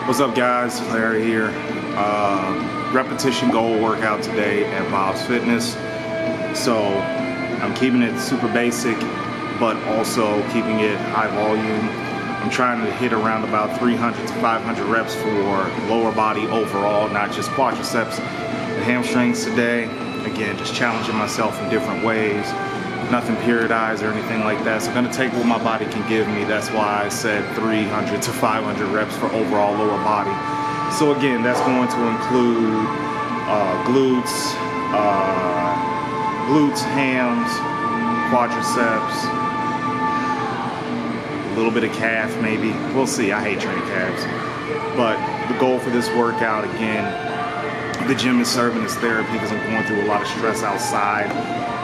What's up, guys? Larry here. Repetition goal workout today at Bob's Fitness. So I'm keeping it super basic, but also keeping it high volume. I'm trying to hit around about 300 to 500 reps for lower body overall, not just quadriceps and hamstrings today. Again, just challenging myself in different ways. Nothing periodized or anything like that. So I'm going to take what my body can give me. That's why I said 300 to 500 reps for overall lower body. So again, that's going to include glutes, hams, quadriceps, a little bit of calf maybe. We'll see. I hate training calves. But the goal for this workout, again, the gym is serving as therapy because I'm going through a lot of stress outside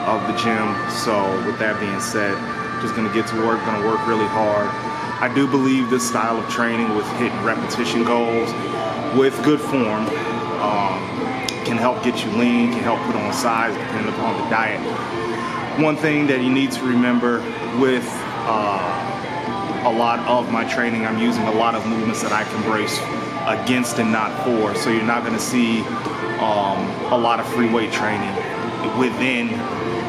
of the gym. So with that being said, just gonna get to work, gonna work really hard. I do believe this style of training with hitting repetition goals with good form can help get you lean, can help put on size depending upon the diet. One thing that you need to remember with a lot of my training, I'm using a lot of movements that I can brace against and not for. So you're not gonna see a lot of free weight training within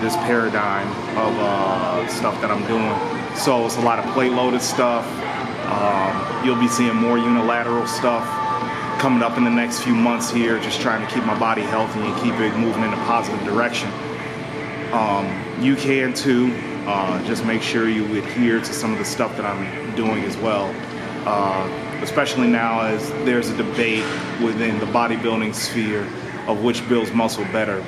this paradigm of stuff that I'm doing. So it's a lot of plate loaded stuff. You'll be seeing more unilateral stuff coming up in the next few months here, just trying to keep my body healthy and keep it moving in a positive direction. You can too, just make sure you adhere to some of the stuff that I'm doing as well. Especially now as there's a debate within the bodybuilding sphere of which builds muscle better,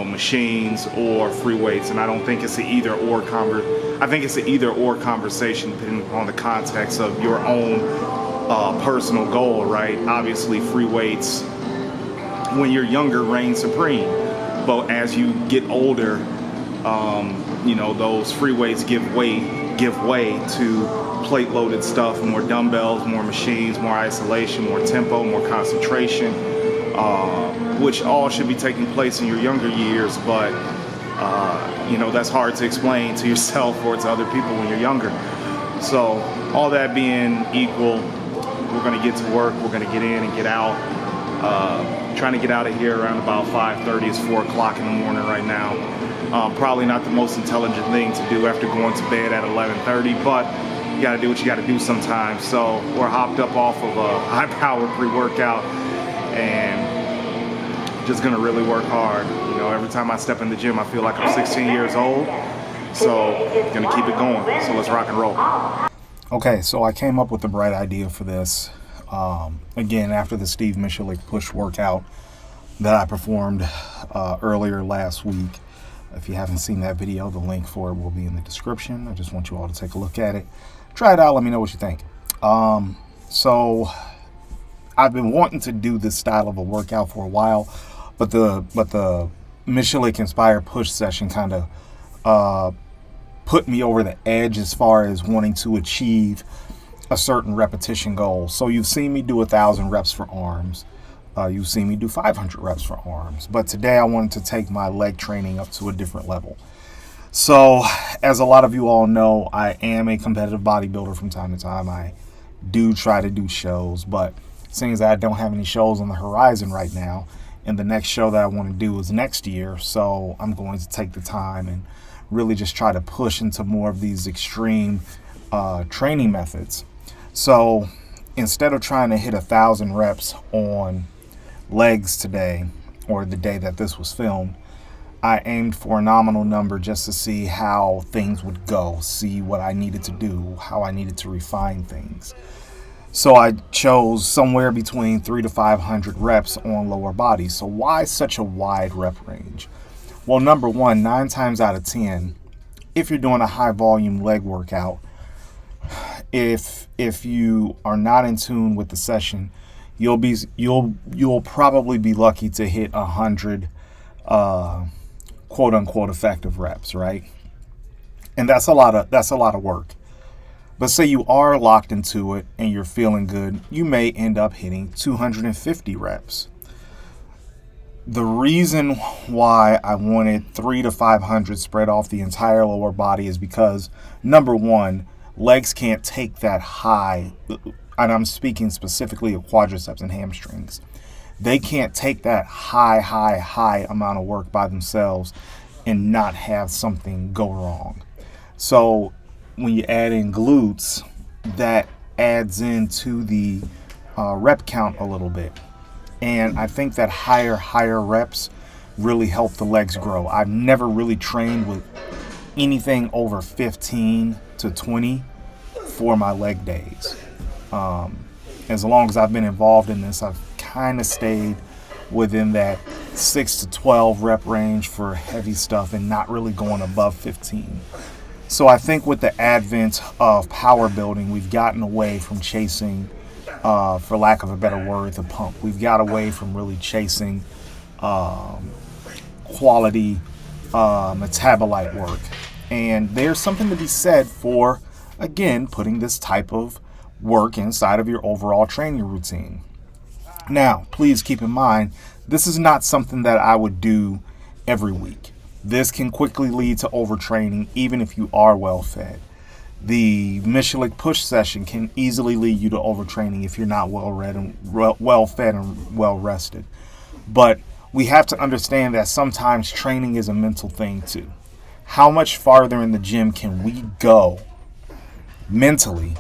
machines or free weights. And I don't think it's an either or I think it's an either or conversation depending upon the context of your own personal goal, right? Obviously free weights when you're younger reign supreme, but as you get older, those free weights give way to plate loaded stuff, more dumbbells, more machines, more isolation, more tempo, more concentration, which all should be taking place in your younger years, but that's hard to explain to yourself or to other people when you're younger. So all that being equal, we're going to get to work, we're going to get in and get out. Trying to get out of here around about 5:30. It's 4 o'clock in the morning right now. Probably not the most intelligent thing to do after going to bed at 11:30, but you got to do what you got to do sometimes. So we're hopped up off of a high-powered pre-workout and just gonna really work hard. Every time I step in the gym, I feel like I'm 16 years old. So gonna keep it going. So let's rock and roll. Okay, so I came up with the bright idea for this. Again, after the Steve Michalik push workout that I performed earlier last week. If you haven't seen that video, the link for it will be in the description. I just want you all to take a look at it. Try it out, let me know what you think. So I've been wanting to do this style of a workout for a while, but the Michalik inspired push session kind of put me over the edge as far as wanting to achieve a certain repetition goal. So you've seen me do 1,000 reps for arms. You've seen me do 500 reps for arms. But today I wanted to take my leg training up to a different level. So as a lot of you all know, I am a competitive bodybuilder from time to time. I do try to do shows, but seeing as I don't have any shows on the horizon right now, and the next show that I want to do is next year, so I'm going to take the time and really just try to push into more of these extreme training methods. So instead of trying to hit 1,000 reps on legs today, or the day that this was filmed, I aimed for a nominal number just to see how things would go, see what I needed to do, how I needed to refine things. So I chose somewhere between 300 to 500 reps on lower body. So why such a wide rep range? Well, number one, 9 times out of 10, if you're doing a high volume leg workout, if you are not in tune with the session, you'll probably be lucky to hit 100 quote unquote effective reps, right? And that's a lot of work. But say you are locked into it and you're feeling good, you may end up hitting 250 reps. The reason why I wanted 300 to 500 spread off the entire lower body is because, number one, legs can't take that high. and I'm speaking specifically of quadriceps and hamstrings, they can't take that high amount of work by themselves and not have something go wrong. So when you add in glutes, that adds into the rep count a little bit. And I think that higher reps really help the legs grow. I've never really trained with anything over 15 to 20 for my leg days. As long as I've been involved in this, I've kind of stayed within that 6 to 12 rep range for heavy stuff and not really going above 15. So I think with the advent of power building, we've gotten away from chasing, for lack of a better word, the pump. We've got away from really chasing quality metabolite work. And there's something to be said for, again, putting this type of work inside of your overall training routine. Now, please keep in mind, this is not something that I would do every week. This can quickly lead to overtraining, even if you are well fed. The Michelik push session can easily lead you to overtraining if you're not well read and well fed and well rested. But we have to understand that sometimes training is a mental thing too. How much farther in the gym can we go mentally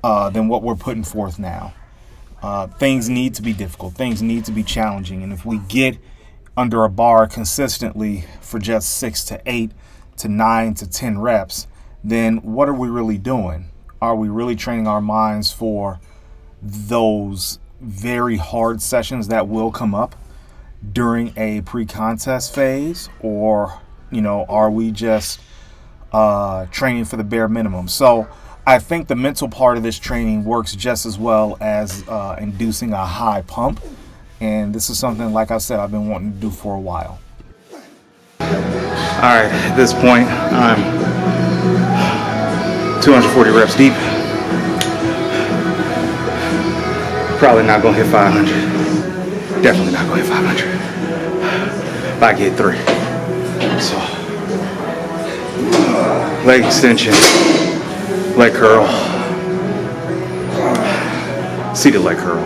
than what we're putting forth now? Things need to be difficult. Things need to be challenging. And if we get under a bar consistently for just 6 to 8 to 9 to 10 reps, then what are we really doing? Are we really training our minds for those very hard sessions that will come up during a pre-contest phase? Or, are we just training for the bare minimum? So I think the mental part of this training works just as well as inducing a high pump. And this is something, like I said, I've been wanting to do for a while. All right, at this point, I'm 240 reps deep. Probably not gonna hit 500. Definitely not gonna hit 500. If I get 3. So, leg extension, leg curl, seated leg curl,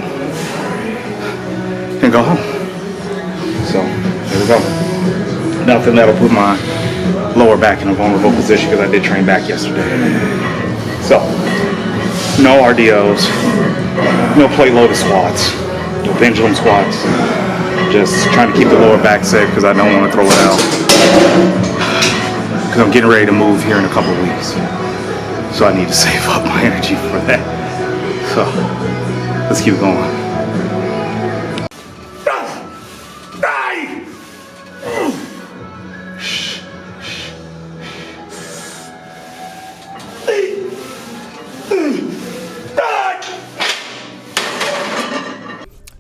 and go home. So, here we go. Nothing that'll put my lower back in a vulnerable position because I did train back yesterday. So, no RDOs, no plate loaded squats, no pendulum squats. Just trying to keep the lower back safe because I don't want to throw it out. Because I'm getting ready to move here in a couple of weeks. So I need to save up my energy for that. So, let's keep going.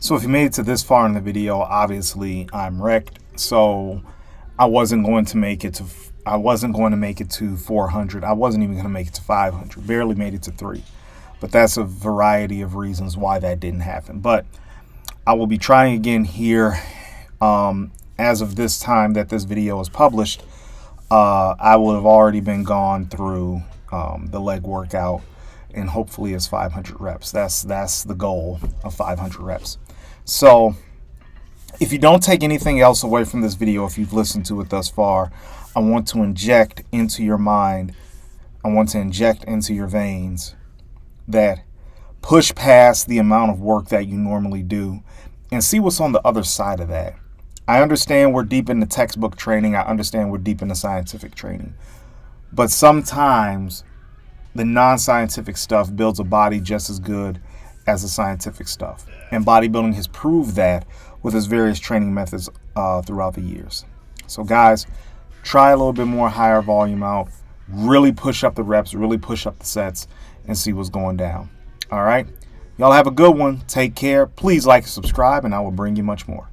So if you made it to this far in the video, obviously I'm wrecked. So I wasn't going to make it to 400. I wasn't even going to make it to 500. Barely made it to 3. But that's a variety of reasons why that didn't happen. But I will be trying again here. As of this time that this video is published, I will have already been gone through the leg workout, and hopefully it's 500 reps. That's the goal of 500 reps. So if you don't take anything else away from this video, if you've listened to it thus far, I want to inject into your mind, I want to inject into your veins that push past the amount of work that you normally do and see what's on the other side of that. I understand we're deep in the textbook training. I understand we're deep in the scientific training. But sometimes the non-scientific stuff builds a body just as good as the scientific stuff. And bodybuilding has proved that with its various training methods throughout the years. So guys, try a little bit more higher volume out. Really push up the reps, really push up the sets, and see what's going down. All right? Y'all have a good one. Take care. Please like and subscribe, and I will bring you much more.